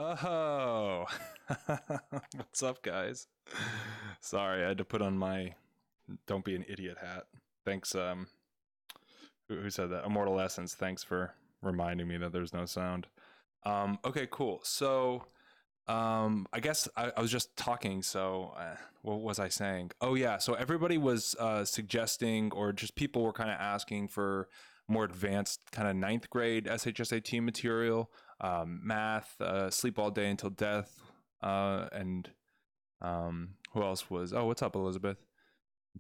Oh, what's up, guys? Sorry, I had to put on my "Don't be an idiot" hat. Thanks, who said that? Immortal Essence. Thanks for reminding me that there's no sound. Okay, cool. So, I guess I was just talking. So, what was I saying? Oh yeah. So everybody was suggesting, or just people were kind of asking for more advanced kind of ninth grade SHSAT material, math, sleep all day until death, and who else was? Oh, what's up, Elizabeth?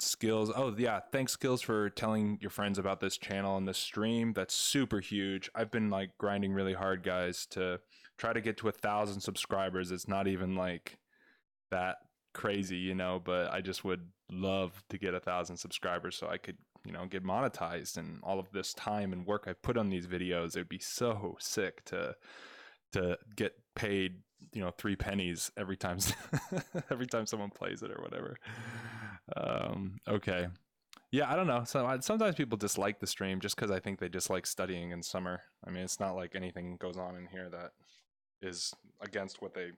Skills. Oh yeah, thanks Skills for telling your friends about this channel and this stream. That's super huge. I've been like grinding really hard, guys, to try to get to 1,000 subscribers. It's not even like that crazy, but I just would love to get 1,000 subscribers so I could, get monetized. And all of this time and work I put on these videos, it'd be so sick to get paid, 3 pennies every time every time someone plays it or whatever. Okay. Yeah, I don't know. So sometimes people dislike the stream just because I think they dislike studying in summer. I mean, it's not like anything goes on in here that is against what they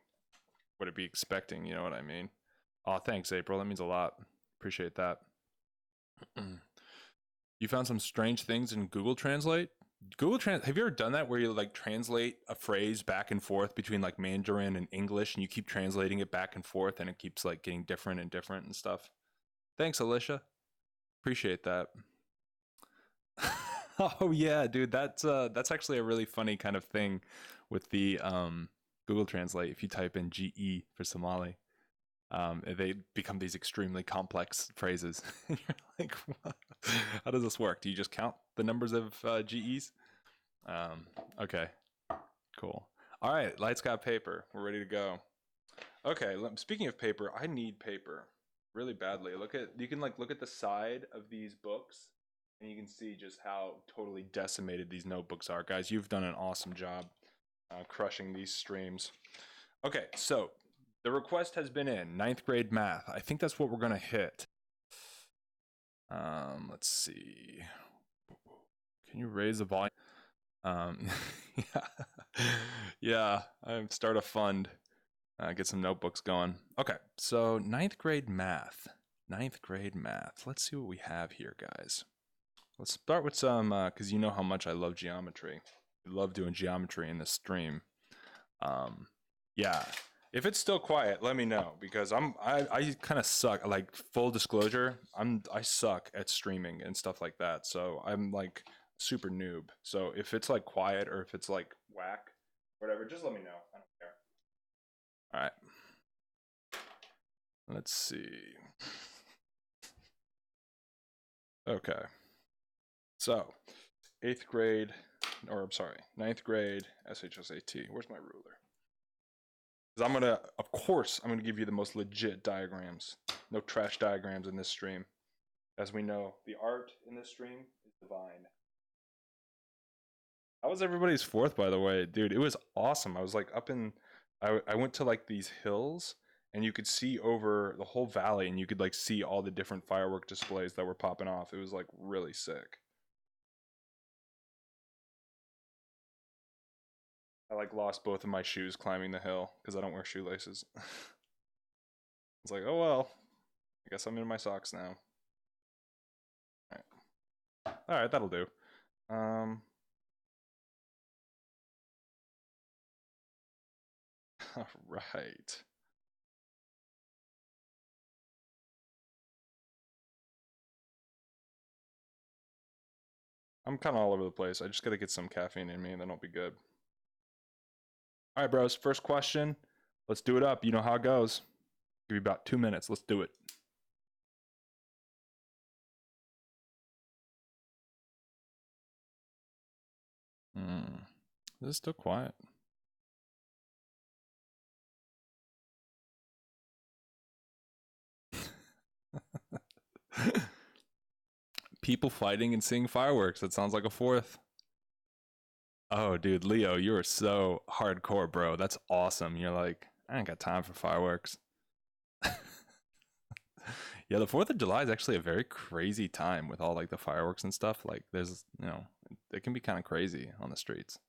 would be expecting. You know what I mean? Oh, thanks, April. That means a lot. Appreciate that. You found some strange things in Google Translate? Have you ever done that where you like translate a phrase back and forth between like Mandarin and English, and you keep translating it back and forth, and it keeps like getting different and different and stuff? Thanks, Alicia. Appreciate that. Oh yeah, dude, that's actually a really funny kind of thing with the Google Translate. If you type in GE for Somali, they become these extremely complex phrases. You're like, what? How does this work? Do you just count the numbers of GEs? Okay, cool. All right, lights got paper. We're ready to go. Okay, speaking of paper, I need paper really badly. You can like look at the side of these books, and you can see just how totally decimated these notebooks are. Guys, you've done an awesome job crushing these streams. Okay, so the request has been in ninth grade math. I think that's what we're gonna hit. Let's see. Can you raise the volume? Yeah, yeah. I start a fund. Get some notebooks going. Okay, so ninth grade math. Ninth grade math. Let's see what we have here, guys. Let's start with some, because you know how much I love geometry. I love doing geometry in this stream. Yeah. If it's still quiet, let me know, because I kind of suck. Like, full disclosure, I suck at streaming and stuff like that. So I'm like super noob. So if it's like quiet or if it's like whack, whatever, just let me know. I don't care. All right. Let's see. Okay. So, eighth grade, or I'm sorry, ninth grade SHSAT. Where's my ruler? Because of course, I'm gonna give you the most legit diagrams. No trash diagrams in this stream. As we know, the art in this stream is divine. How was everybody's fourth, by the way? Dude, it was awesome. I was like I went to like these hills, and you could see over the whole valley, and you could like see all the different firework displays that were popping off. It was like really sick. I like lost both of my shoes climbing the hill because I don't wear shoelaces. It's like, oh well, I guess I'm in my socks now. All right, that'll do. All right. I'm kind of all over the place. I just got to get some caffeine in me, and then I'll be good. All right, bros. First question. Let's do it up. You know how it goes. Give you about 2 minutes. Let's do it. This is still quiet. People fighting and seeing fireworks. That sounds like a fourth. Oh, dude, Leo, you are so hardcore, bro. That's awesome. You're like, I ain't got time for fireworks. Yeah, the 4th of July is actually a very crazy time with all like the fireworks and stuff. Like there's, it can be kind of crazy on the streets.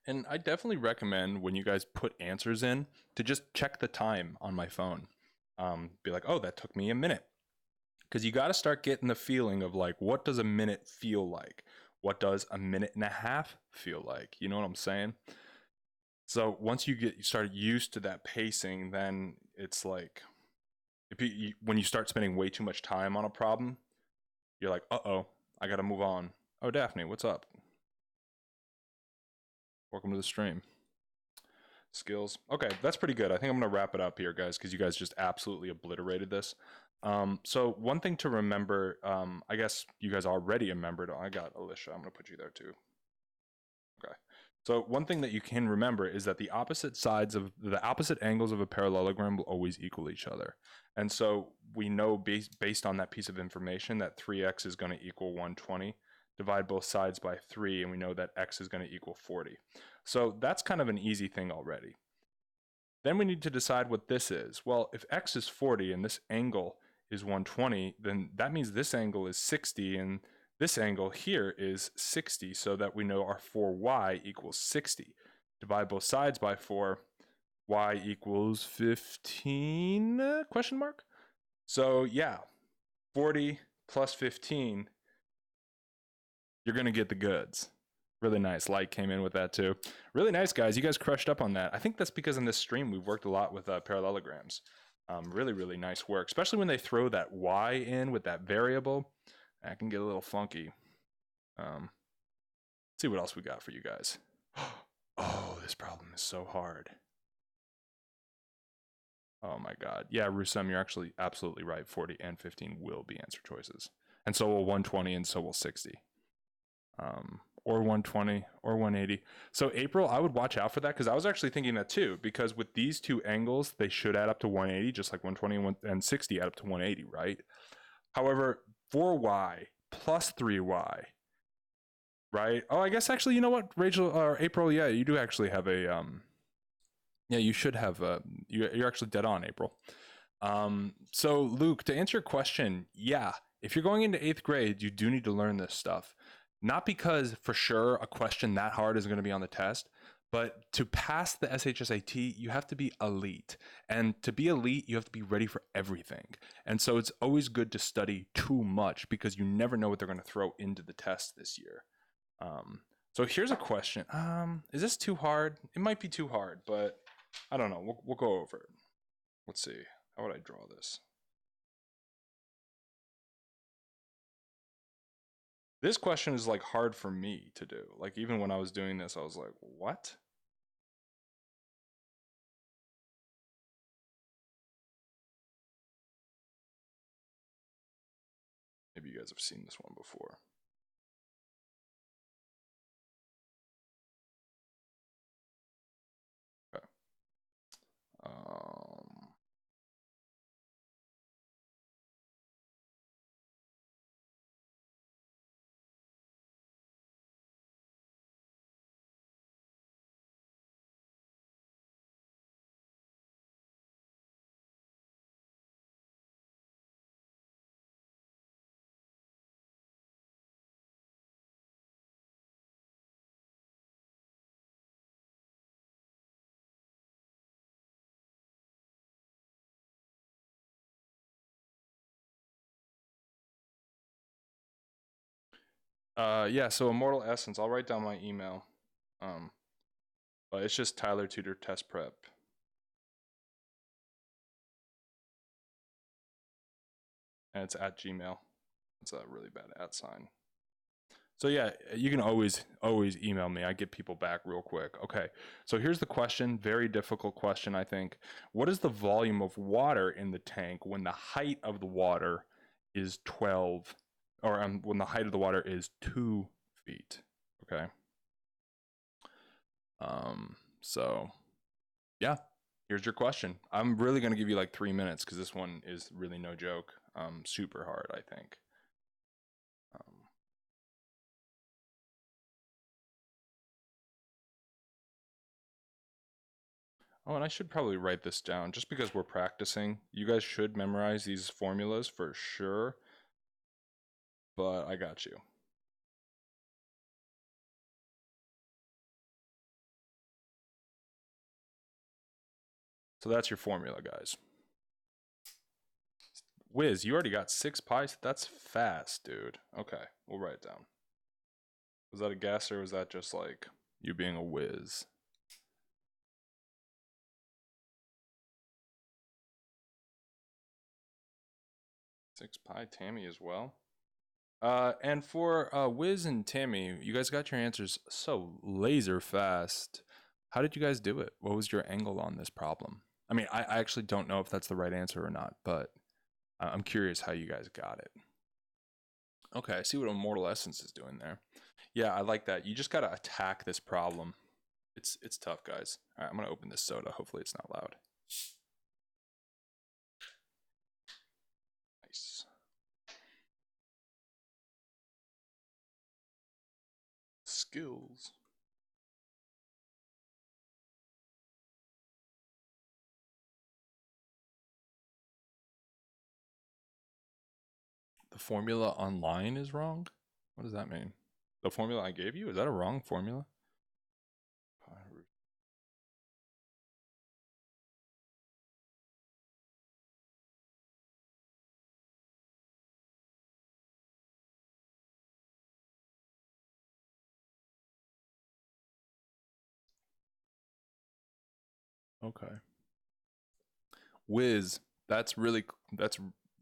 And I definitely recommend when you guys put answers in to just check the time on my phone. Be like, oh, that took me a minute. Because you got to start getting the feeling of like, what does a minute feel like? What does a minute and a half feel like? You know what I'm saying? So once you start used to that pacing, then it's like, when you start spending way too much time on a problem, you're like, uh-oh, I got to move on. Oh, Daphne, what's up? Welcome to the stream. Skills. Okay, that's pretty good. I think I'm going to wrap it up here, guys, because you guys just absolutely obliterated this. So one thing to remember, I guess you guys already remembered. I got Alicia. I'm going to put you there too. Okay. So one thing that you can remember is that the opposite angles of a parallelogram will always equal each other. And so we know based on that piece of information that 3x is going to equal 120. Divide both sides by 3, and we know that x is going to equal 40. So that's kind of an easy thing already. Then we need to decide what this is. Well, if x is 40 and this angle is 120, then that means this angle is 60 and this angle here is 60, so that we know our 4y equals 60. Divide both sides by 4, y equals 15, question mark? So yeah, 40 plus 15, you're going to get the goods. Really nice. Light came in with that too. Really nice, guys. You guys crushed up on that. I think that's because in this stream we've worked a lot with parallelograms. Really, really nice work, especially when they throw that y in with that variable. That can get a little funky. Let's see what else we got for you guys. Oh, this problem is so hard. Oh my god. Yeah, Rusem, you're actually absolutely right. 40 and 15 will be answer choices. And so will 120 and so will 60. Or 120 or 180. So April, I would watch out for that because I was actually thinking that too, because with these two angles, they should add up to 180, just like 120 and 60 add up to 180, right? However, 4y plus 3y, right? Oh, I guess actually, you know what, Rachel or April, yeah, you do actually have a yeah, you should have you're actually dead on, April. So Luke, to answer your question, yeah, if you're going into 8th grade, you do need to learn this stuff. Not because for sure a question that hard is going to be on the test, but to pass the SHSAT, you have to be elite. And to be elite, you have to be ready for everything. And so it's always good to study too much because you never know what they're going to throw into the test this year. So here's a question. Is this too hard? It might be too hard, but I don't know. We'll go over it. Let's see. How would I draw this? This question is like hard for me to do. Like even when I was doing this, I was like, what? Maybe you guys have seen this one before. Okay. Yeah, so Immortal Essence, I'll write down my email. But it's just Tyler Tutor Test Prep. And it's at Gmail. It's a really bad @ sign. So yeah, you can always email me. I get people back real quick. Okay, so here's the question. Very difficult question, I think. What is the volume of water in the tank when the height of the water is 12, or when the height of the water is 2 feet? Okay. So yeah, here's your question. I'm really gonna give you like 3 minutes because this one is really no joke. Super hard, I think. Oh, and I should probably write this down just because we're practicing. You guys should memorize these formulas for sure, but I got you. So that's your formula, guys. Wiz, you already got 6 pi? That's fast, dude. Okay, we'll write it down. Was that a guess, or was that just like you being a whiz? Six pi, Tammy as well. And for Wiz and Tammy, you guys got your answers so laser fast. How did you guys do it? What was your angle on this problem? I mean, I actually don't know if that's the right answer or not, but I'm curious how you guys got it. Okay, I see what Immortal Essence is doing there. Yeah, I like that. You just gotta attack this problem. It's tough, guys. All right, I'm gonna open this soda. Hopefully it's not loud. Nice. Skills. The formula online is wrong? What does that mean? The formula I gave you? Is that a wrong formula? Okay. Wiz, that's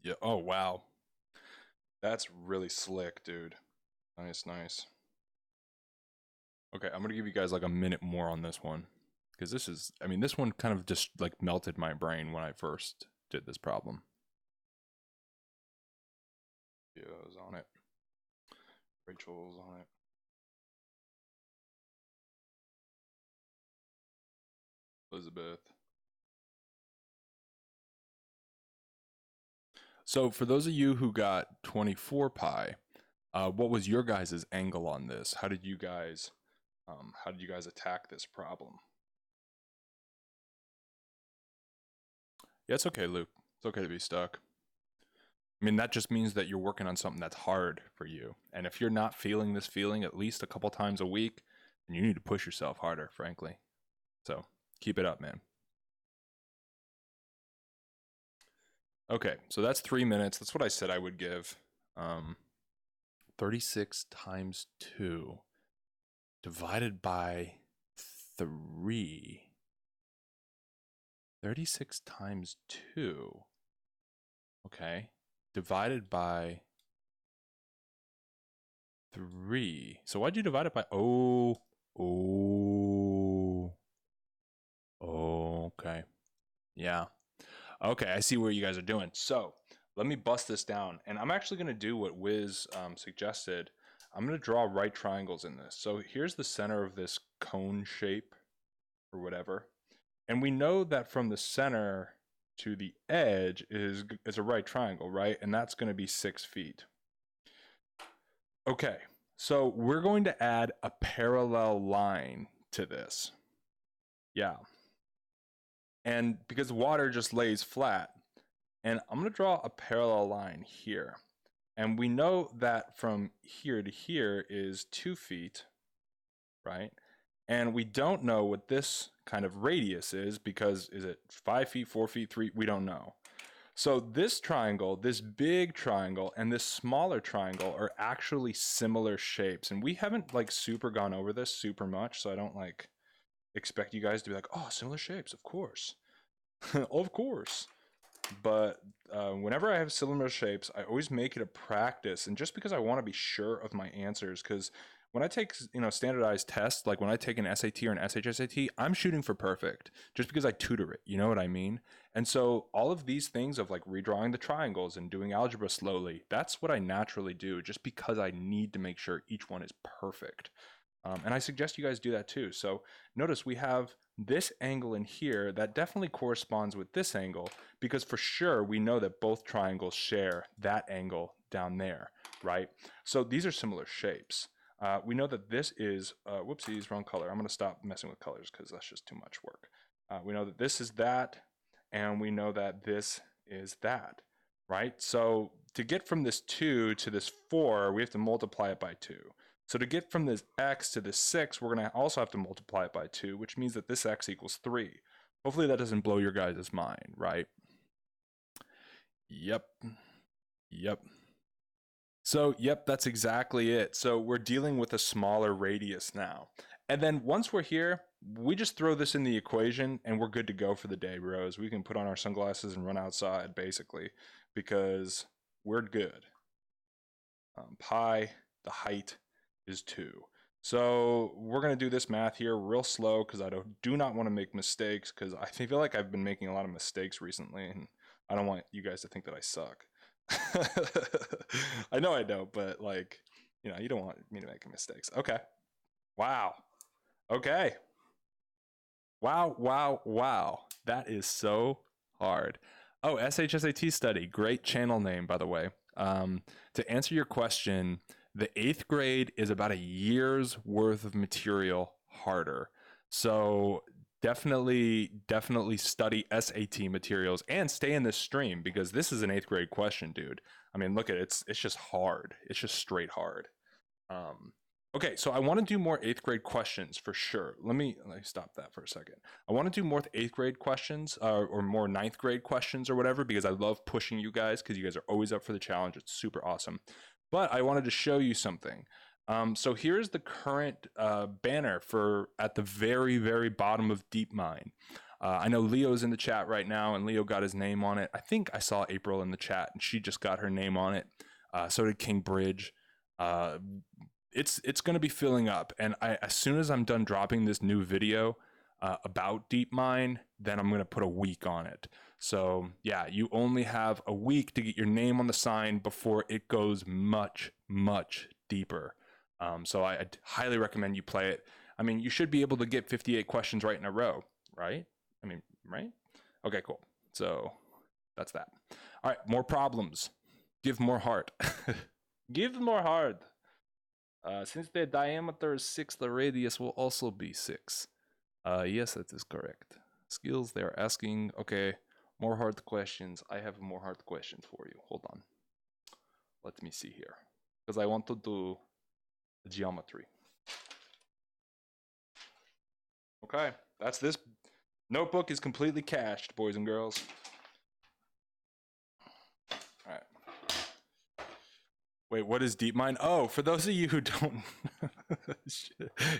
yeah, oh wow. That's really slick, dude. Nice, nice. Okay, I'm gonna give you guys like a minute more on this one. Because this is, I mean, this one kind of just like melted my brain when I first did this problem. Yeah, I was on it. Rachel's on it. Elizabeth. So for those of you who got 24 pi, what was your guys' angle on this? How did you guys attack this problem? Yeah, it's okay, Luke. It's okay to be stuck. I mean, that just means that you're working on something that's hard for you. And if you're not feeling this feeling at least a couple times a week, then you need to push yourself harder, frankly. So keep it up, man. Okay, so that's 3 minutes. That's what I said I would give. 36 times 2 divided by 3. 36 times 2. Okay. Divided by 3. So why'd you divide it by? Oh. Okay. Yeah. Okay, I see what you guys are doing. So let me bust this down. And I'm actually going to do what Wiz suggested. I'm going to draw right triangles in this. So here's the center of this cone shape or whatever. And we know that from the center to the edge is a right triangle, right? And that's going to be 6 feet. Okay, so we're going to add a parallel line to this. Yeah. And because water just lays flat, and I'm going to draw a parallel line here. And we know that from here to here is 2 feet, right? And we don't know what this kind of radius is because is it 5 feet, 4 feet, 3? We don't know. So this triangle, this big triangle, and this smaller triangle are actually similar shapes. And we haven't like super gone over this super much, so I don't like expect you guys to be like, oh, similar shapes, of course. Of course. But whenever I have similar shapes, I always make it a practice. And just because I want to be sure of my answers, because when I take, standardized tests, like when I take an SAT or an SHSAT, I'm shooting for perfect just because I tutor it. You know what I mean? And so all of these things of like redrawing the triangles and doing algebra slowly, that's what I naturally do just because I need to make sure each one is perfect. And I suggest you guys do that too. So notice we have this angle in here that definitely corresponds with this angle because for sure we know that both triangles share that angle down there, right? So these are similar shapes. We know that this is, whoopsies, wrong color. I'm going to stop messing with colors because that's just too much work. We know that this is that, and we know that this is that, right? So to get from this 2 to this 4, we have to multiply it by 2. So to get from this x to this 6, we're going to also have to multiply it by 2, which means that this x equals 3. Hopefully that doesn't blow your guys' mind, right? Yep. Yep. So, yep, that's exactly it. So, we're dealing with a smaller radius now. And then once we're here, we just throw this in the equation and we're good to go for the day, bros. We can put on our sunglasses and run outside, basically, because we're good. Pi, the height is 2. So we're going to do this math here real slow because I do not want to make mistakes because I feel like I've been making a lot of mistakes recently and I don't want you guys to think that I suck. I know I don't, but like, you don't want me to make mistakes. Okay. Wow. Okay. Wow, wow, wow. That is so hard. Oh, SHSAT study. Great channel name, by the way. To answer your question, the 8th grade is about a year's worth of material harder. So definitely study SAT materials and stay in this stream because this is an 8th grade question, dude. I mean, look at it. It's just hard. It's just straight hard. Okay, so I want to do more 8th grade questions for sure. Let me stop that for a second. I want to do more 8th grade questions or more 9th grade questions or whatever because I love pushing you guys because you guys are always up for the challenge. It's super awesome. But I wanted to show you something. So here's the current banner for at the very, very bottom of DeepMind. I know Leo's in the chat right now, and Leo got his name on it. I think I saw April in the chat, and she just got her name on it. So did King Bridge. It's going to be filling up, and as soon as I'm done dropping this new video about DeepMind, then I'm going to put a week on it. So yeah, you only have a week to get your name on the sign before it goes much, much deeper. So I'd highly recommend you play it. I mean, you should be able to get 58 questions right in a row, right? I mean, right? Okay, cool. So that's that. All right, more problems. Give more heart. Give more heart. Since the diameter is 6, the radius will also be 6. Yes, that is correct. Skills, they are asking. Okay, more hard questions. I have more hard questions for you. Hold on. Let me see here. Because I want to do geometry. Okay, that's this. Notebook is completely cached, boys and girls. All right. Wait, what is DeepMind? Oh, for those of you who don't,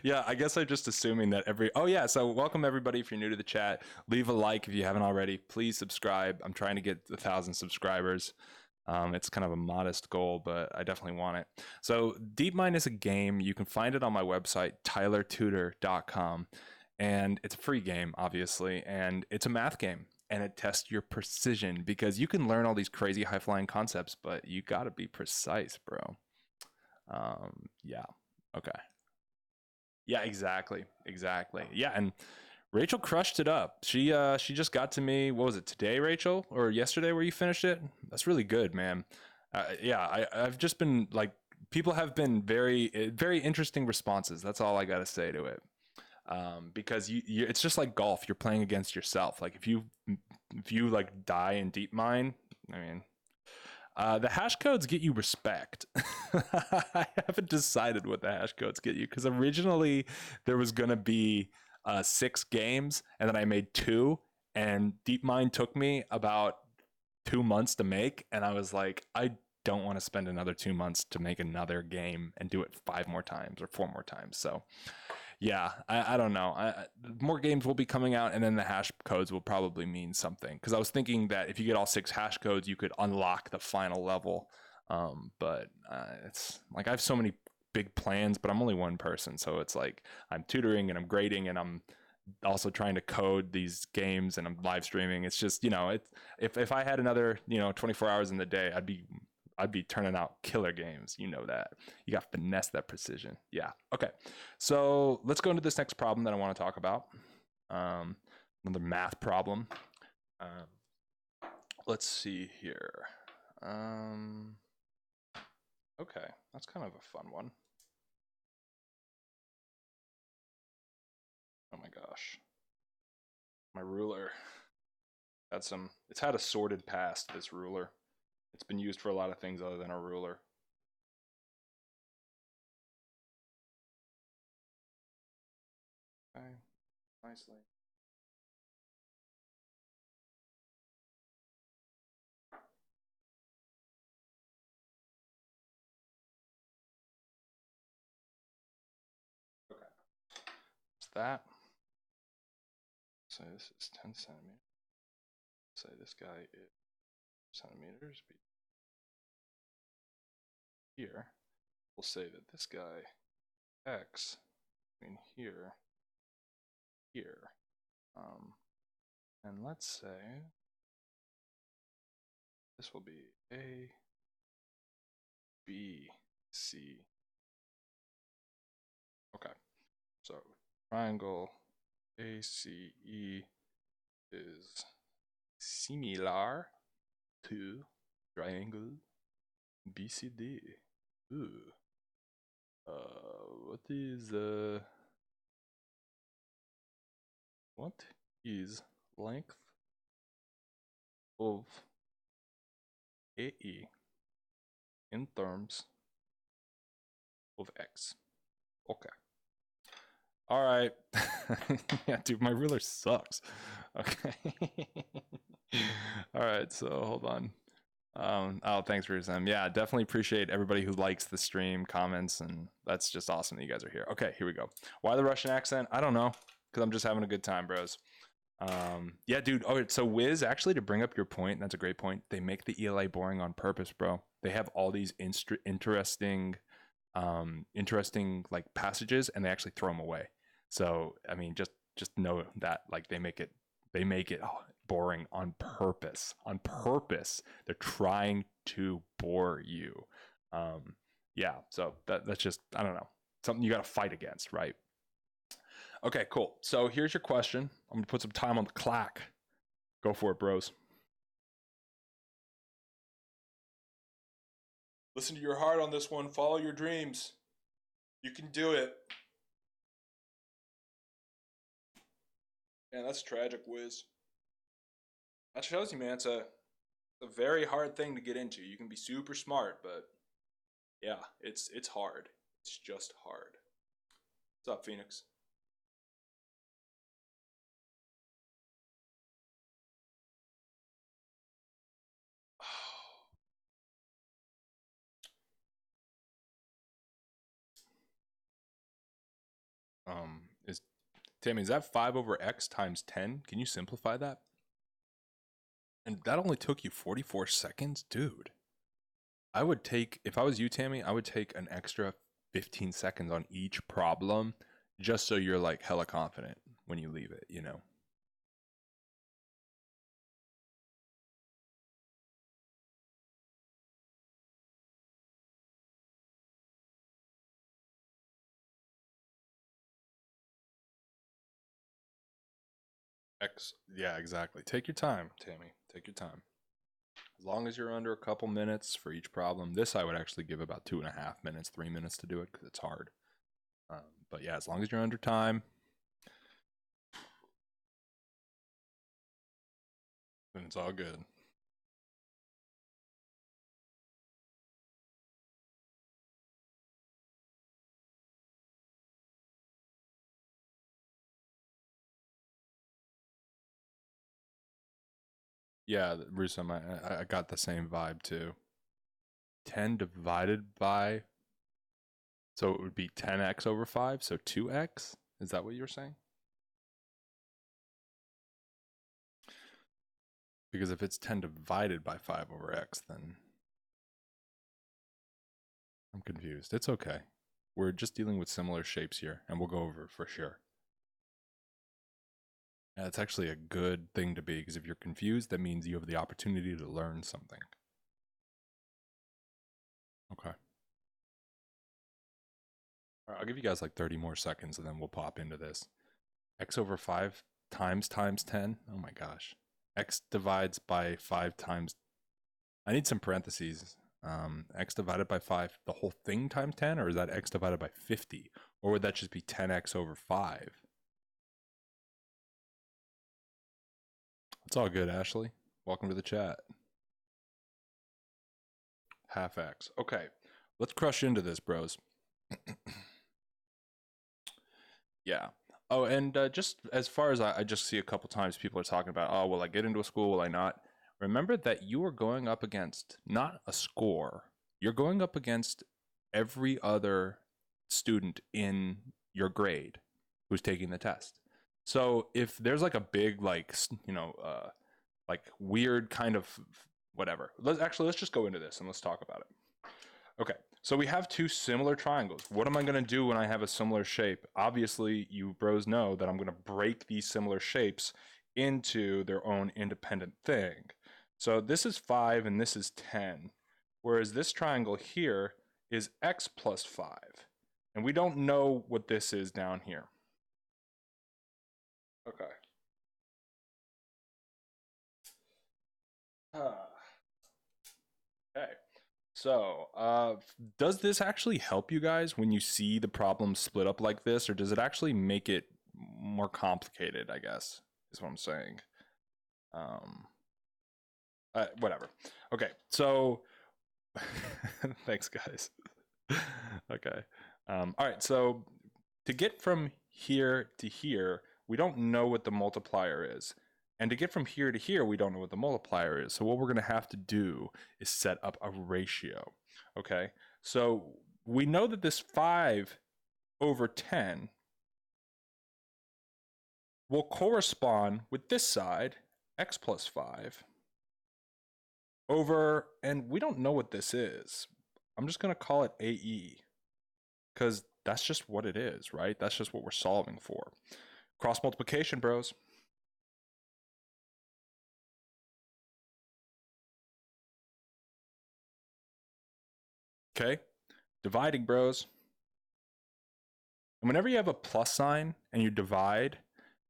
yeah, I guess I'm just assuming that oh yeah, so welcome everybody if you're new to the chat. Leave a like if you haven't already. Please subscribe. I'm trying to get 1,000 subscribers. It's kind of a modest goal, but I definitely want it. So DeepMind is a game. You can find it on my website, tylertutor.com. And it's a free game, obviously, and it's a math game. And it tests your precision because you can learn all these crazy high flying concepts, but you got to be precise, bro. Yeah. Okay. Yeah, exactly. Yeah, and Rachel crushed it up. She just got to me. What was it today, Rachel, or yesterday, where you finished it? That's really good, man. Yeah, I've just been like, people have been very interesting responses. That's all I got to say to it. Because it's just like golf. You're playing against yourself. Like if you like die in DeepMind, I mean, the hash codes get you respect. I haven't decided what the hash codes get you because originally there was gonna be 6 games, and then I made 2, and DeepMind took me about 2 months to make, and I was like, I don't want to spend another 2 months to make another game and do it 5 more times or 4 more times. So yeah, I don't know. More games will be coming out, and then the hash codes will probably mean something. Because I was thinking that if you get all 6 hash codes, you could unlock the final level. But it's like I have so many big plans, but I'm only one person, so it's like I'm tutoring and I'm grading, and I'm also trying to code these games, and I'm live streaming. It's just if I had another 24 hours in the day, I'd be turning out killer games. You know that. You got to finesse that precision. Yeah. Okay. So let's go into this next problem that I want to talk about. Another math problem. Let's see here. Okay. That's kind of a fun one. Oh my gosh. My ruler. It's had a sordid past, this ruler. It's been used for a lot of things other than a ruler. Okay, nicely. that. Say this is 10 centimeters. Say this guy is centimeters. Here, we'll say that this guy x between here, and let's say this will be A, B, C. Okay, so triangle ACE is similar to triangle BCD. Ooh. What is length of AE in terms of X? Okay. All right. Yeah, dude, my ruler sucks. Okay. All right, so hold on. Oh, thanks for your time. Yeah, definitely appreciate everybody who likes the stream, comments, and that's just awesome that you guys are here. Okay, here we go. Why the Russian accent? I don't know, because I'm just having a good time, bros. Yeah, dude. Oh, so Wiz, actually, to bring up your point, that's a great point. They make the ELA boring on purpose, bro. They have all these interesting like passages, and they actually throw them away. So I mean, just know that like they make it boring on purpose. On purpose, they're trying to bore you. Yeah, so that's just, I don't know, something you got to fight against, right? Okay, cool. So here's your question. I'm gonna put some time on the clock. Go for it, bros. Listen to your heart on this one. Follow your dreams. You can do it. Man, that's tragic, Wiz. That shows you, man, it's a very hard thing to get into. You can be super smart, but yeah, it's hard. It's just hard. What's up, Phoenix? Is Tammy, is that 5 over x times 10? Can you simplify that? And that only took you 44 seconds? Dude. I would take, if I was you, Tammy, I would take an extra 15 seconds on each problem just so you're like hella confident when you leave it, you know? X, yeah, exactly. Take your time, Tammy. Take your time. As long as you're under a couple minutes for each problem. This I would actually give about 2.5 minutes, 3 minutes to do it because it's hard. But yeah, as long as you're under time, then it's all good. Yeah, Rusum, I got the same vibe too. 10 divided by, so it would be 10x over 5, so 2x? Is that what you were saying? Because if it's 10 divided by 5 over x, then I'm confused. It's okay. We're just dealing with similar shapes here, and we'll go over it for sure. Yeah, it's actually a good thing to be, because if you're confused, that means you have the opportunity to learn something. Okay. All right, I'll give you guys like 30 more seconds, and then we'll pop into this. X over 5 times 10. Oh my gosh. X divides by 5 times. I need some parentheses. X divided by 5, the whole thing times 10, or is that x divided by 50? Or would that just be 10x over 5? It's all good, Ashley. Welcome to the chat. Half x. Okay, let's crush into this, bros. Yeah. Oh, and just as far as I just see a couple times people are talking about, oh, will I get into a school, will I not? Remember that you are going up against not a score. You're going up against every other student in your grade who's taking the test. So if there's like a big, like, like weird kind of whatever, let's just go into this and let's talk about it. Okay, so we have two similar triangles. What am I going to do when I have a similar shape? Obviously, you bros know that I'm going to break these similar shapes into their own independent thing. So this is 5 and this is 10, whereas this triangle here is x plus 5. And we don't know what this is down here. Okay. Okay. So, does this actually help you guys when you see the problem split up like this, or does it actually make it more complicated, I guess, is what I'm saying. Whatever. Okay, so thanks, guys. Okay. All right, so to get from here to here, we don't know what the multiplier is. And to get from here to here, we don't know what the multiplier is. So what we're going to have to do is set up a ratio. Okay, so we know that this 5 over 10 will correspond with this side, x plus 5, over, and we don't know what this is. I'm just going to call it AE, because that's just what it is, right? That's just what we're solving for. Cross multiplication, bros. Okay, dividing, bros. And whenever you have a plus sign and you divide,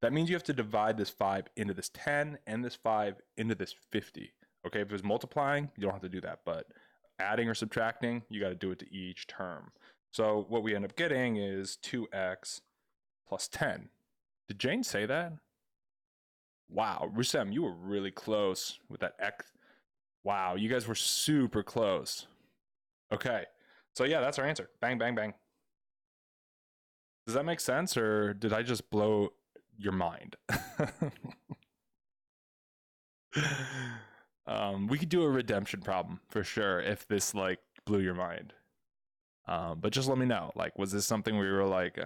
that means you have to divide this 5 into this 10 and this 5 into this 50. Okay, if it's multiplying, you don't have to do that, but adding or subtracting, you got to do it to each term. So what we end up getting is 2x plus 10. Did Jane say that? Wow, Rusem, you were really close with that x. Wow, you guys were super close. Okay, so yeah, that's our answer. Bang, bang, bang. Does that make sense, or did I just blow your mind? We could do a redemption problem for sure if this like blew your mind. But just let me know. Like, was this something where you were like,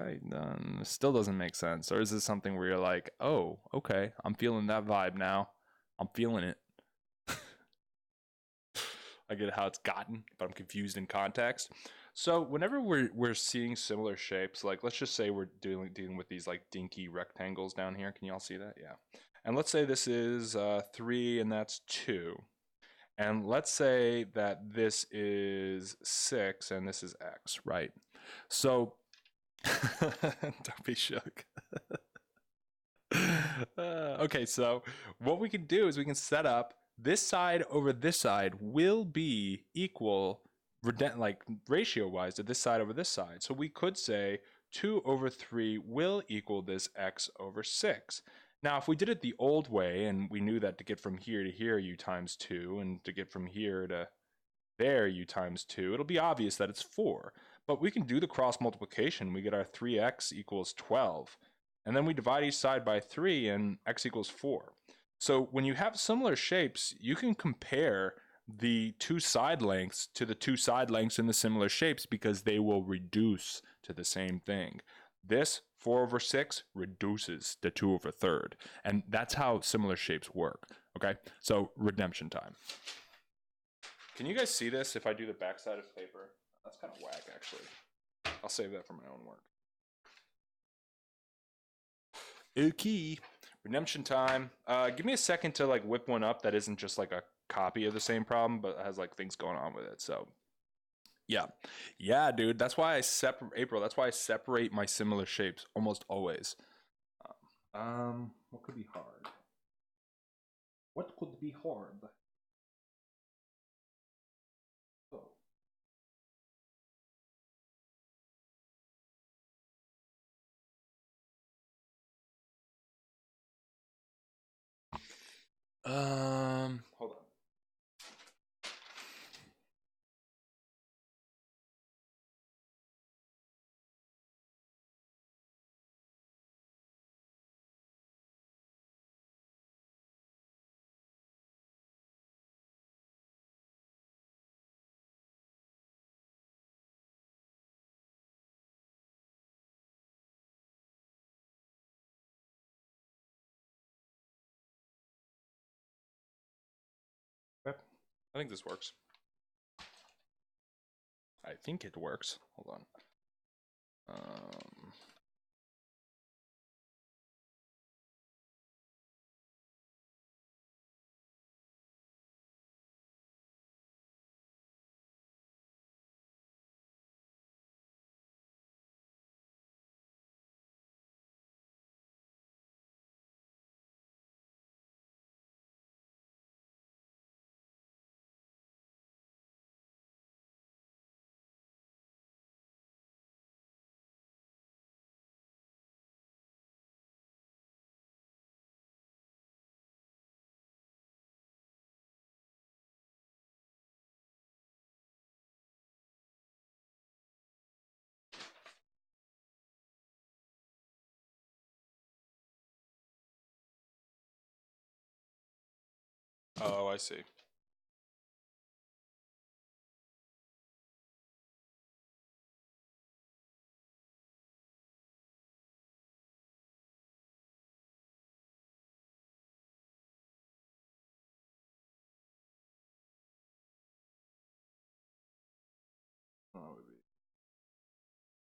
still doesn't make sense, or is this something where you're like, oh, okay, I'm feeling that vibe now. I'm feeling it. I get how it's gotten, but I'm confused in context. So whenever we're seeing similar shapes, like let's just say we're dealing with these like dinky rectangles down here. Can y'all see that? Yeah. And let's say this is 3 and that's 2. And let's say that this is 6 and this is x, right? So don't be shook. Okay, so what we can do is we can set up this side over this side will be equal, like ratio wise, to this side over this side. So we could say 2 over 3 will equal this x over 6. Now, if we did it the old way and we knew that to get from here to here, you times 2, and to get from here to there, you times 2, it'll be obvious that it's 4. But we can do the cross multiplication. We get our 3x equals 12. And then we divide each side by 3 and x equals 4. So when you have similar shapes, you can compare the two side lengths to the two side lengths in the similar shapes because they will reduce to the same thing. This 4 over 6 reduces to 2 over 3rd. And that's how similar shapes work. Okay, so redemption time. Can you guys see this if I do the backside of paper? That's kind of whack, actually. I'll save that for my own work. Okay, redemption time. Give me a second to like whip one up that isn't just like a copy of the same problem, but has like things going on with it. So yeah, dude. That's why I separate my similar shapes almost always. What could be hard? What could be hard? Hold on. I think this works. I think it works. Hold on. Oh, I see.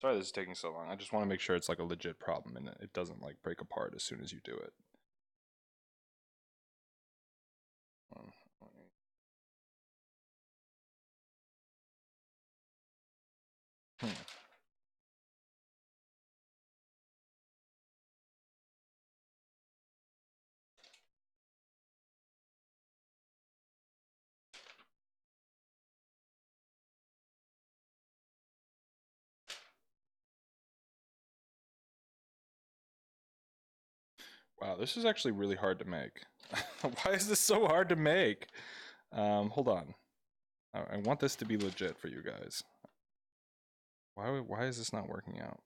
Sorry this is taking so long. I just want to make sure it's like a legit problem and it doesn't like break apart as soon as you do it. Wow, this is actually really hard to make. Why is this so hard to make? Hold on. I want this to be legit for you guys. Why is this not working out?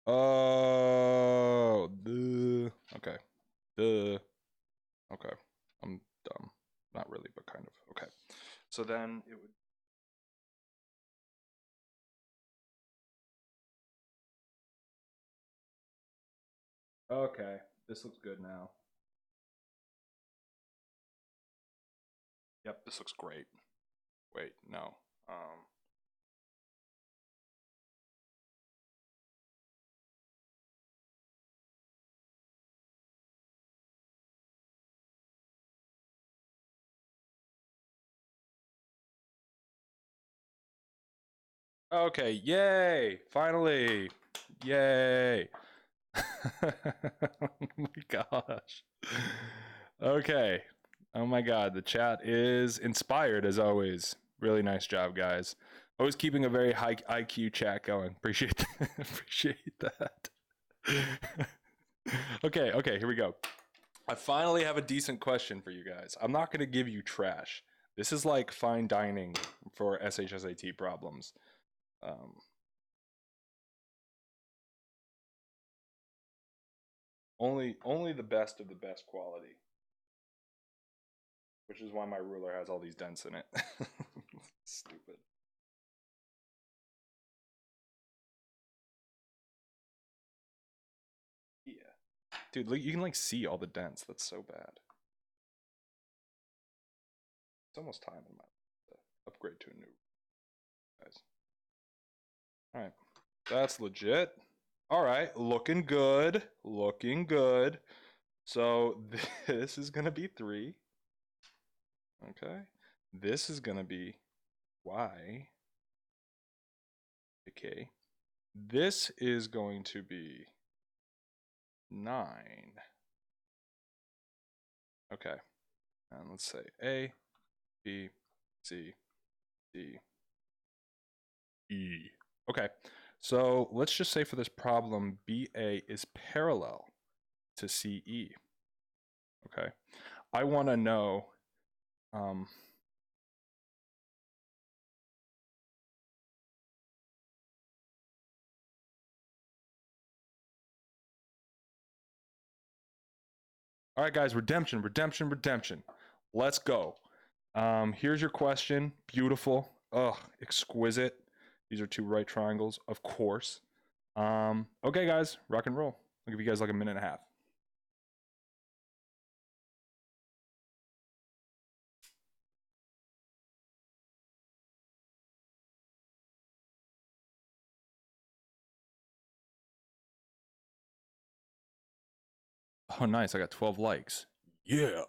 Oh, duh. Okay. Duh. Okay. I'm dumb. Not really, but kind of. Okay. So then it would. Okay. This looks good now. Yep, this looks great. Wait, no. Okay, yay! Finally! Yay! Oh my gosh. Okay. Oh my god, the chat is inspired as always. Really nice job, guys. Always keeping a very high IQ chat going. Appreciate that. Appreciate that. Okay, here we go. I finally have a decent question for you guys. I'm not going to give you trash. This is like fine dining for SHSAT problems. Only the best of the best quality. Which is why my ruler has all these dents in it. Stupid. Yeah. Dude, look, you can like see all the dents. That's so bad. It's almost time in my to upgrade to a new guys. Alright. That's legit. Alright, looking good. Looking good. So this is gonna be 3. Okay. This is gonna be Y. Okay. This is going to be 9. Okay. And let's say A, B, C, D, E. Okay. So let's just say for this problem, BA is parallel to CE. Okay. I want to know all right, guys, redemption. Let's go. Here's your question. Beautiful. Ugh, exquisite. These are 2 right triangles, of course. Okay, guys, rock and roll. I'll give you guys like a minute and a half. Oh, nice. I got 12 likes. Yeah.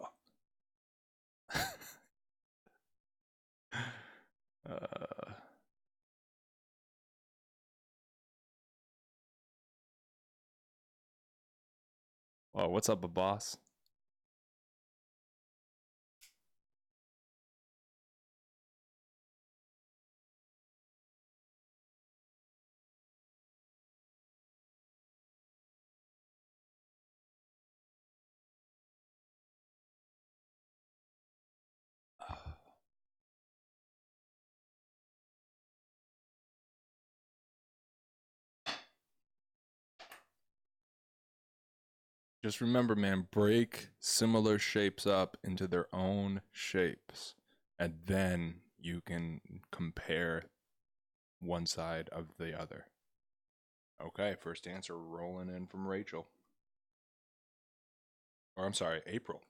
Oh, what's up, boss? Just remember, man, break similar shapes up into their own shapes, and then you can compare one side of the other. Okay, first answer rolling in from Rachel. Or I'm sorry, April.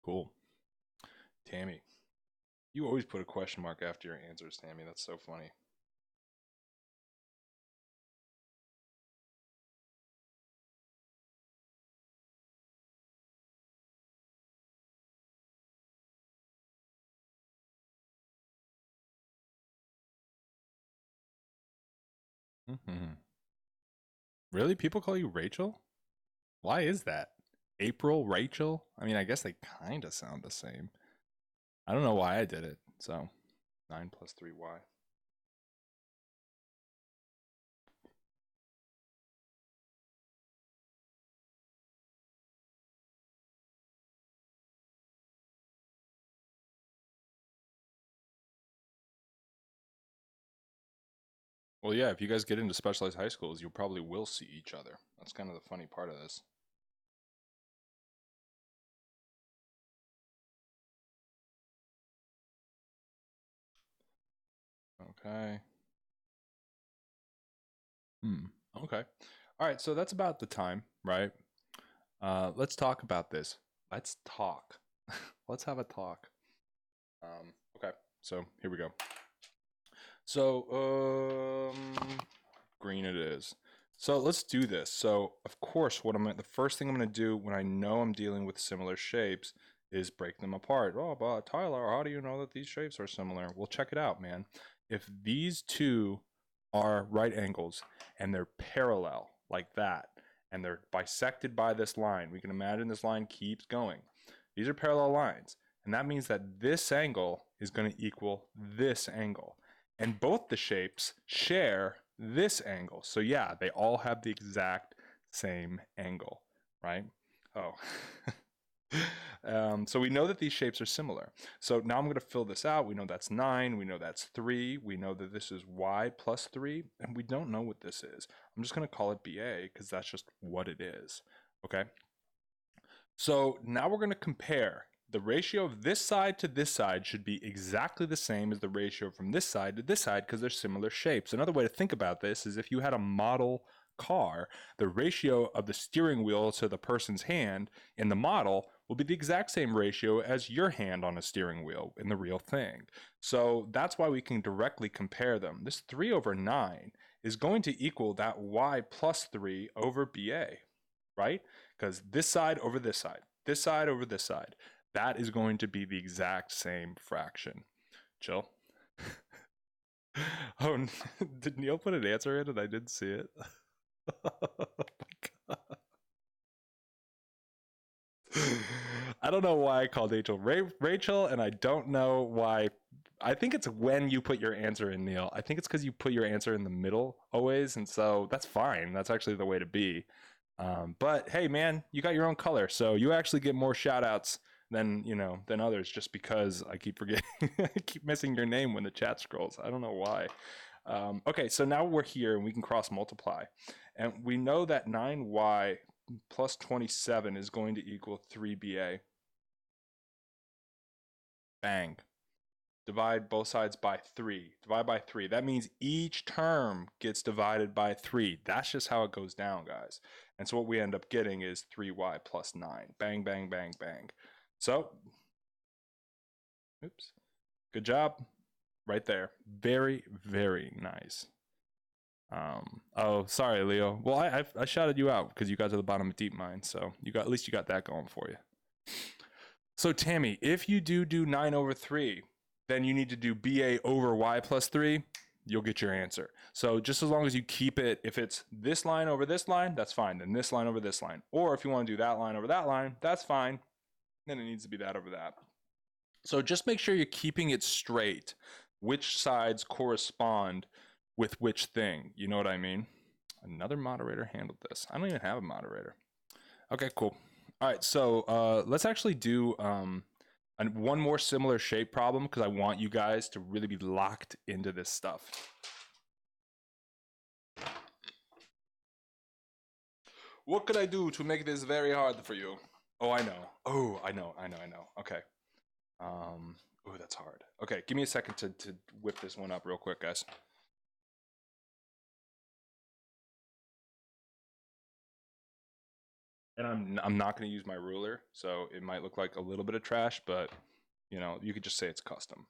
Cool. Tammy. You always put a question mark after your answers, Tammy. That's so funny. Mm-hmm. Really? People call you Rachel? Why is that? April, Rachel? I mean, I guess they kind of sound the same. I don't know why I did it. So, 9 plus 3y. Well, yeah, if you guys get into specialized high schools, you probably will see each other. That's kind of the funny part of this. Okay. Okay. All right, so that's about the time, right? Let's talk about this. Let's talk. Let's have a talk. Okay, so here we go. So, green it is. So let's do this. So of course, the first thing I'm gonna do when I know I'm dealing with similar shapes is break them apart. Oh, but Tyler, how do you know that these shapes are similar? Well, check it out, man. If these two are right angles and they're parallel like that, and they're bisected by this line, we can imagine this line keeps going. These are parallel lines, and that means that this angle is going to equal this angle. And both the shapes share this angle. So yeah, they all have the exact same angle, right? Oh. So we know that these shapes are similar. So now I'm going to fill this out. We know that's 9. We know that's 3. We know that this is y plus 3. And we don't know what this is. I'm just going to call it BA because that's just what it is. Okay? So now we're going to compare. The ratio of this side to this side should be exactly the same as the ratio from this side to this side because they're similar shapes. Another way to think about this is if you had a model car, the ratio of the steering wheel to the person's hand in the model will be the exact same ratio as your hand on a steering wheel in the real thing. So that's why we can directly compare them. This 3 over 9 is going to equal that y plus 3 over BA, right? Because this side over this side over this side, that is going to be the exact same fraction. Chill. Oh, did Neil put an answer in and I didn't see it? Oh my god. I don't know why I called Rachel, and I don't know why. I think it's when you put your answer in, Neil. I think it's because you put your answer in the middle always, and so that's fine. That's actually the way to be. But hey, man, you got your own color, so you actually get more shout outs than others just because I keep forgetting. I keep missing your name when the chat scrolls. I don't know why. Okay, so now we're here and we can cross multiply, and we know that 9y plus 27 is going to equal 3BA. Bang. Divide both sides by 3. Divide by 3. That means each term gets divided by 3. That's just how it goes down, guys. And so what we end up getting is 3y plus 9. Bang, bang, bang, bang. So, oops. Good job. Right there. Very, very nice. Oh, sorry, Leo. Well, I shouted you out because you got to the bottom of Deep Mind, so you got, at least you got that going for you. So Tammy, if you do 9 over 3, then you need to do BA over y plus 3. You'll get your answer. So just as long as you keep it, if it's this line over this line, that's fine. Then this line over this line. Or if you want to do that line over that line, that's fine. Then it needs to be that over that. So just make sure you're keeping it straight. Which sides correspond with which thing? You know what I mean? Another moderator handled this. I don't even have a moderator. Okay, cool. All right, so let's actually do one more similar shape problem because I want you guys to really be locked into this stuff. What could I do to make this very hard for you? Oh, I know. Oh, I know. Okay. Oh, that's hard. Okay, give me a second to whip this one up real quick, guys. And I'm not going to use my ruler, so it might look like a little bit of trash, but you know, you could just say it's custom.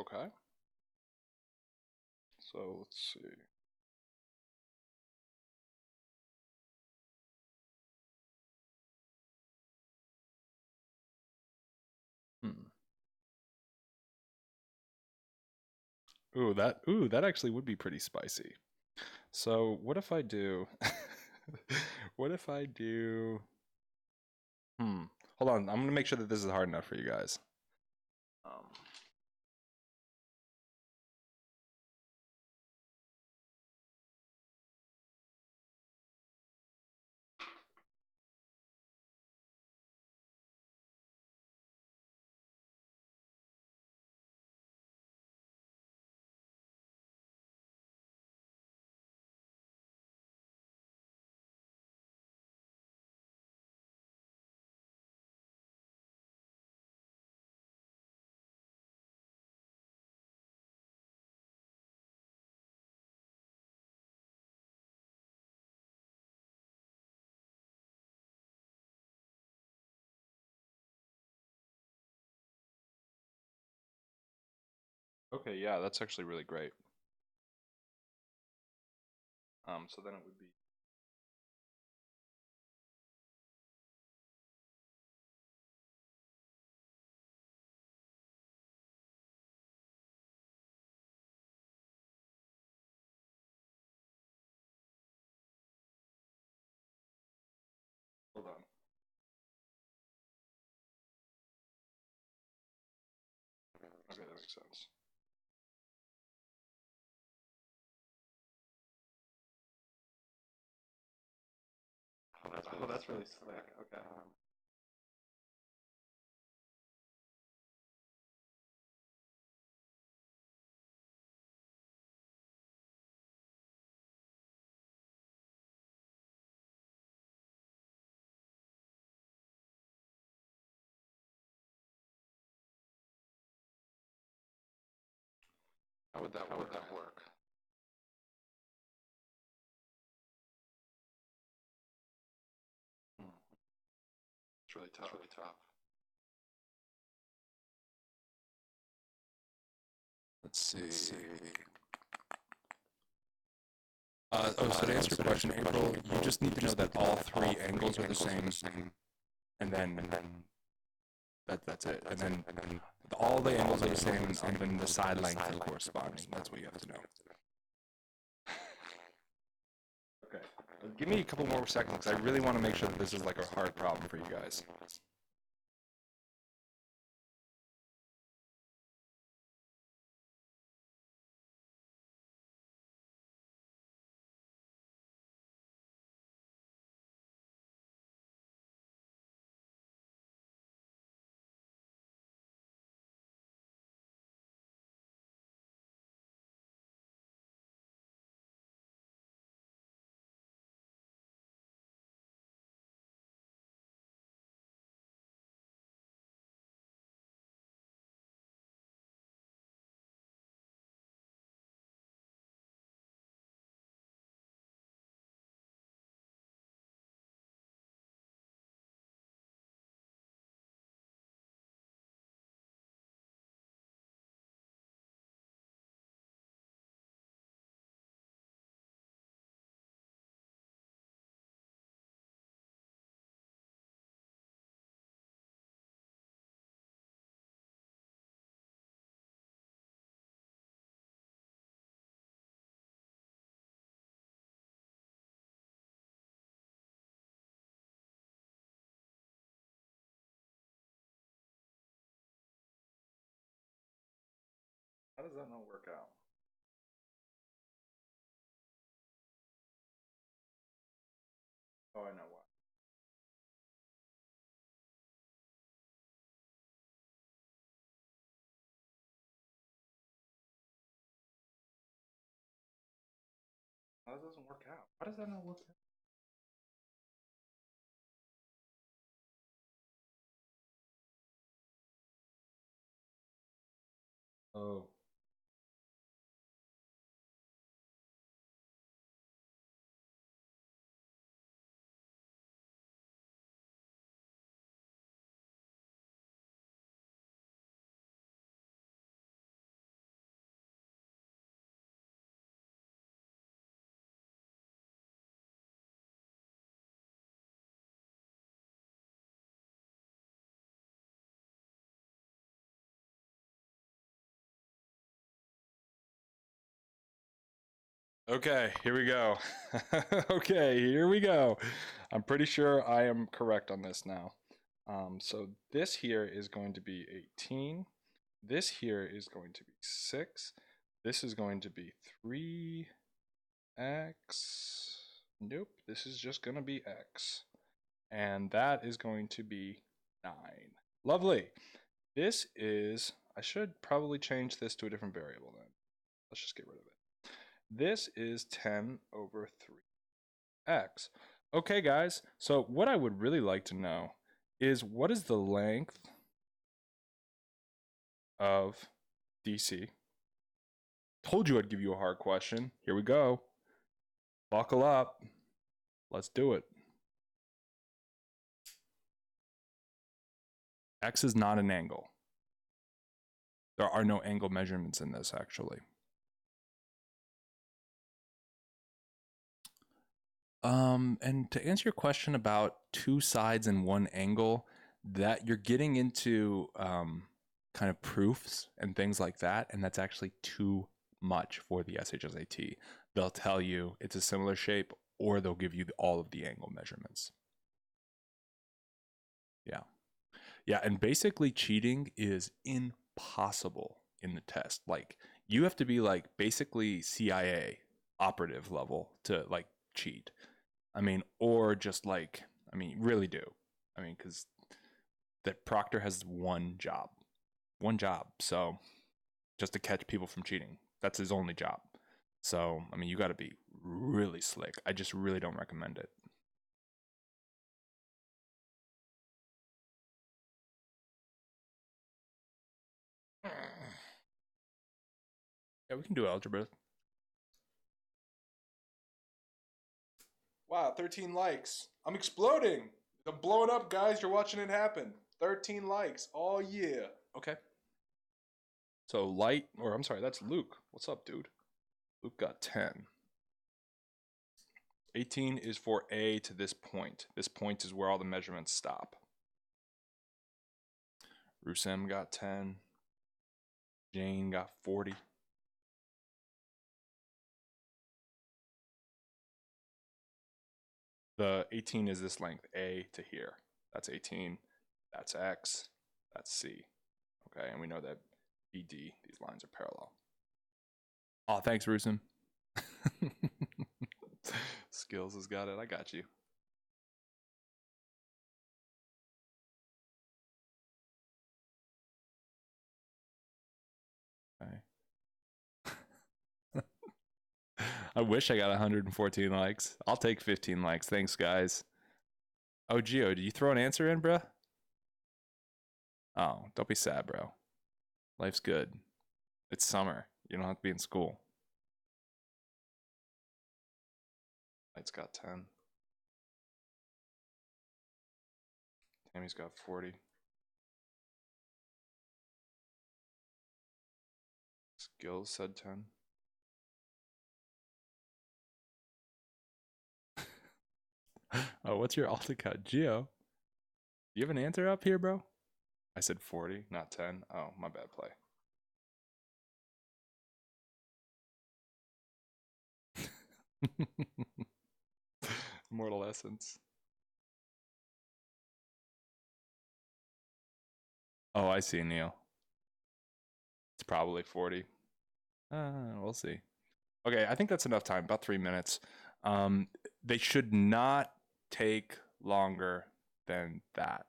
Okay. So let's see. Ooh, that actually would be pretty spicy. So what if I do what if I do hold on, I'm gonna make sure that this is hard enough for you guys. Okay, yeah, that's actually really great. So then it would be hold on. Okay, that makes sense. Oh, that's really slick. Okay. How would that work? It's really tough. Let's see. So to answer your question, April, you just need to know that all 3 angles are the same, and then that's it. And then all the angles are the same, and then the side length is corresponding. That's what you have to know. Okay. Give me a couple more seconds, because I really want to make sure that this is like a hard problem for you guys. How does that not work out? Oh, I know why. How does that not work out? Why does that not work out? Oh. Okay, here we go. Okay, here we go. I'm pretty sure I am correct on this now. So this here is going to be 18. This here is going to be 6. This is going to be 3x. Nope, this is just going to be x. And that is going to be 9. Lovely. This is, I should probably change this to a different variable then. Let's just get rid of it. This is 10 over 3x. Okay, guys, so what I would really like to know is what is the length of DC? Told you I'd give you a hard question. Here we go. Buckle up. Let's do it. X is not an angle. There are no angle measurements in this, actually. And to answer your question about two sides and one angle, that you're getting into kind of proofs and things like that, and that's actually too much for the SHSAT. They'll tell you it's a similar shape, or they'll give you all of the angle measurements. Yeah, and basically cheating is impossible in the test. Like, you have to be like basically CIA operative level to like cheat. I mean, or just like, I mean, really do. I mean, because that Proctor has one job. So just to catch people from cheating, that's his only job. So, I mean, you got to be really slick. I just really don't recommend it. Yeah, we can do algebra. Wow, 13 likes. I'm exploding. I'm blowing up, guys. You're watching it happen. 13 likes. Oh, yeah. Okay. So, Light, or I'm sorry, that's Luke. What's up, dude? Luke got 10. 18 is for A to this point. This point is where all the measurements stop. Rusem got 10. Jane got 40. The 18 is this length, A to here. That's 18. That's X. That's C. Okay, and we know that BD, these lines are parallel. Oh, thanks, Rusem. Skills has got it. I got you. Okay. I wish I got 114 likes. I'll take 15 likes. Thanks, guys. Oh, Gio, did you throw an answer in, bruh? Oh, don't be sad, bro. Life's good. It's summer. You don't have to be in school. Light's got 10. Tammy's got 40. Skills said 10. Oh, what's your alt account? Gio? Do you have an answer up here, bro? I said 40, not 10. Oh, my bad play. Mortal Essence. Oh, I see, Neil. It's probably 40. We'll see. Okay, I think that's enough time, about 3 minutes. They should not take longer than that.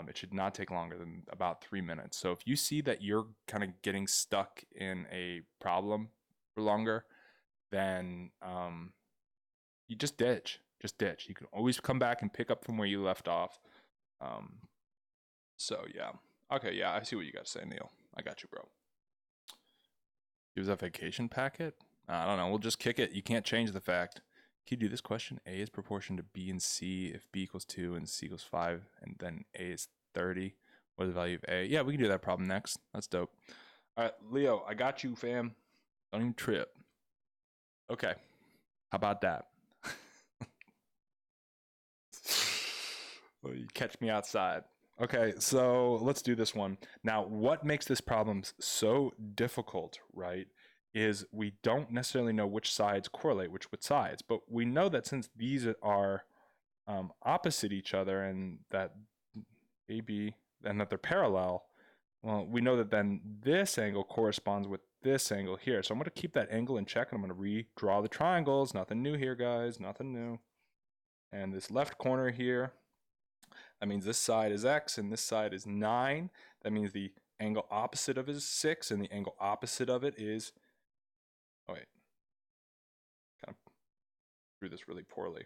It should not take longer than about 3 minutes. So if you see that you're kind of getting stuck in a problem for longer, then you just ditch. Just ditch. You can always come back and pick up from where you left off. So yeah. Okay, yeah, I see what you got to say, Neil. I got you, bro. He was a vacation packet? I don't know. We'll just kick it. You can't change the fact. Can you do this question? A is proportion to B and C if B equals 2 and C equals 5, and then A is 30. What is the value of A? Yeah, we can do that problem next. That's dope. All right, Leo, I got you, fam. Don't even trip. Okay. How about that? Well, you catch me outside. Okay, so let's do this one. Now, what makes this problem so difficult, right, is we don't necessarily know which sides correlate with sides, but we know that since these are opposite each other and that AB and that they're parallel, well, we know that then this angle corresponds with this angle here. So I'm going to keep that angle in check, and I'm going to redraw the triangles. Nothing new here, guys. Nothing new. And this left corner here, that means this side is X and this side is 9. That means the angle opposite of it is 6 and the angle opposite of it is, oh wait, kind of drew this really poorly.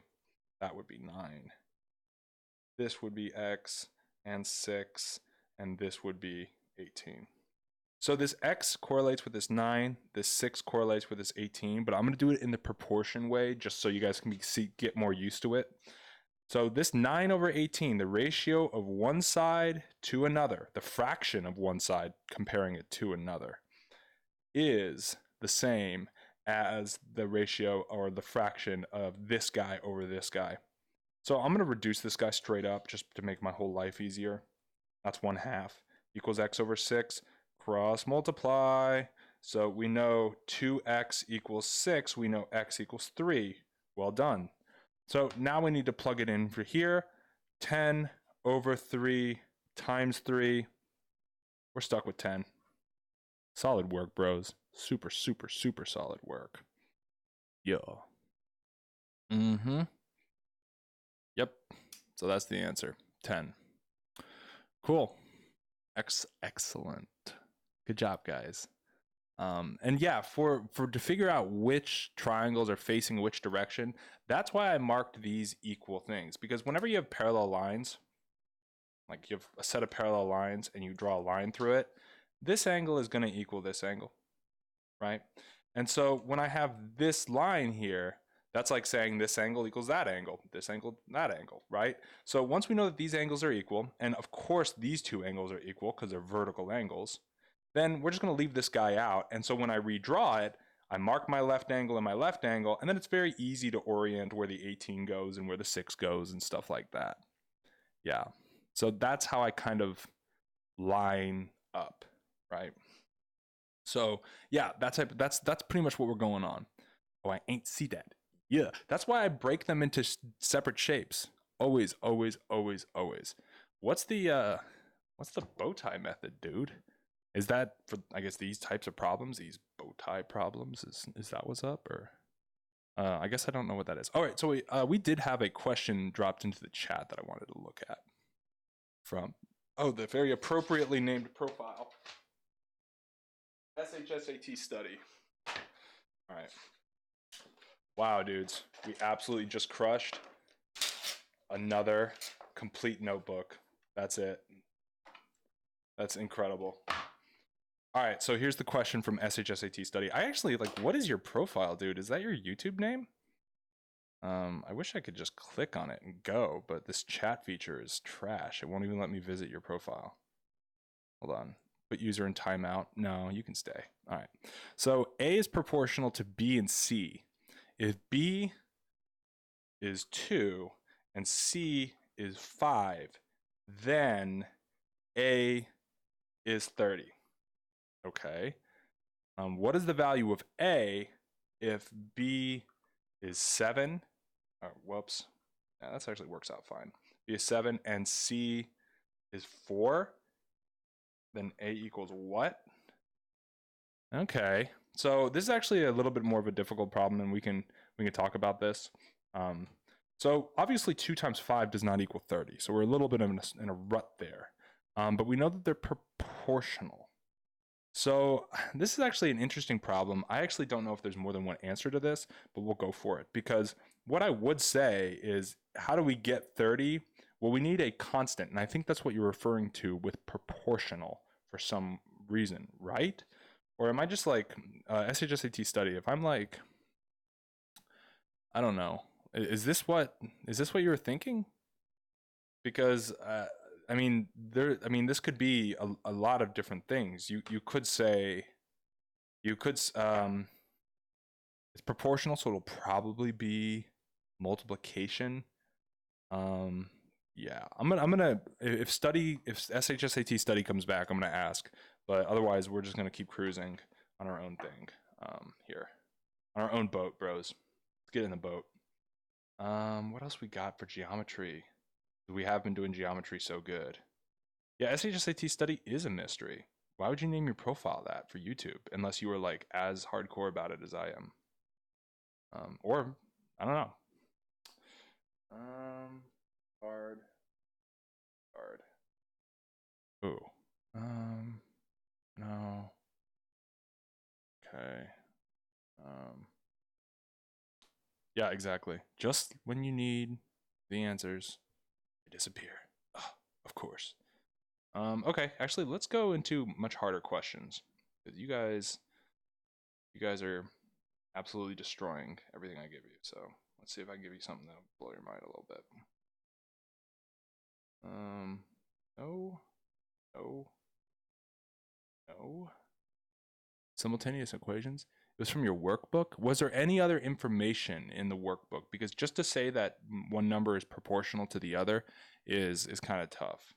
That would be 9. This would be X and 6, and this would be 18. So this X correlates with this 9, this 6 correlates with this 18, but I'm going to do it in the proportion way just so you guys can get more used to it. So this 9 over 18, the ratio of one side to another, the fraction of one side comparing it to another, is the same as the ratio or the fraction of this guy over this guy. So I'm going to reduce this guy straight up just to make my whole life easier. That's 1/2 equals X over 6. Cross multiply. So we know 2X equals 6. We know X equals 3. Well done. So now we need to plug it in for here. 10 over 3 times 3. We're stuck with 10. Solid work, bros. Super, super, super solid work. Yeah. Yep. So that's the answer. 10. Cool. Excellent. Good job, guys. And yeah, to figure out which triangles are facing which direction, that's why I marked these equal things. Because whenever you have parallel lines, like you have a set of parallel lines and you draw a line through it, this angle is going to equal this angle, right? And so when I have this line here, that's like saying this angle equals that angle, this angle, that angle, right? So once we know that these angles are equal, and of course these two angles are equal because they're vertical angles, then we're just going to leave this guy out. And so when I redraw it, I mark my left angle and my left angle, and then it's very easy to orient where the 18 goes and where the 6 goes and stuff like that. Yeah. So that's how I kind of line up, right? So yeah, that's pretty much what we're going on. Oh, I ain't see that. Yeah, that's why I break them into separate shapes. Always, always, always, always. What's the bow tie method, dude? Is that for, I guess, these types of problems, these bow tie problems? Is that what's up? Or I guess I don't know what that is. All right, so we did have a question dropped into the chat that I wanted to look at from, the very appropriately named profile. SHSAT study. All right. Wow, dudes. We absolutely just crushed another complete notebook. That's it. That's incredible. All right, so here's the question from SHSAT study. I actually, what is your profile, dude? Is that your YouTube name? I wish I could just click on it and go, but this chat feature is trash. It won't even let me visit your profile. Hold on. Put user in timeout. No, you can stay. All right. So A is proportional to B and C. If B is 2 and C is 5, then A is 30. Okay. What is the value of A if B is 7? Oh, whoops. Yeah, that actually works out fine. B is 7 and C is 4. Then A equals what? Okay. So this is actually a little bit more of a difficult problem, and we can talk about this. So obviously 2 times 5 does not equal 30. So we're a little bit in a rut there. But we know that they're proportional. So this is actually an interesting problem. I actually don't know if there's more than one answer to this, but we'll go for it. Because what I would say is, how do we get 30? Well, we need a constant. And I think that's what you're referring to with proportional for some reason, right? Or am I just like SHSAT study? If I'm like, I don't know, is this what you were thinking? Because I mean, this could be a lot of different things. You could say, it's proportional, so it'll probably be multiplication. Yeah, I'm gonna if SHSAT study comes back, I'm gonna ask. But otherwise, we're just gonna keep cruising on our own thing. Here, on our own boat, bros. Let's get in the boat. What else we got for geometry? We have been doing geometry so good. Yeah, SHSAT study is a mystery. Why would you name your profile that for YouTube unless you were like as hardcore about it as I am? Or I don't know. Hard. Ooh. No. Okay. Yeah, exactly. Just when you need the answers, they disappear. Oh, of course. Okay, actually, let's go into much harder questions. Because you guys are absolutely destroying everything I give you. So let's see if I can give you something that'll blow your mind a little bit. No. Simultaneous equations? It was from your workbook? Was there any other information in the workbook? Because just to say that one number is proportional to the other is kind of tough.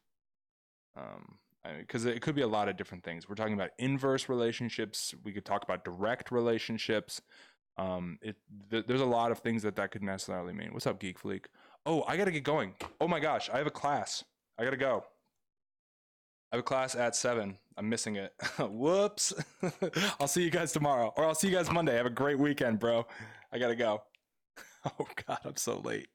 Because it could be a lot of different things. We're talking about inverse relationships. We could talk about direct relationships. There's a lot of things that could necessarily mean. What's up, Geek Fleek? Oh, I gotta get going. Oh my gosh, I have a class. I gotta go. I have a class at 7. I'm missing it. Whoops. I'll see you guys tomorrow. Or I'll see you guys Monday. Have a great weekend, bro. I gotta go. Oh God, I'm so late.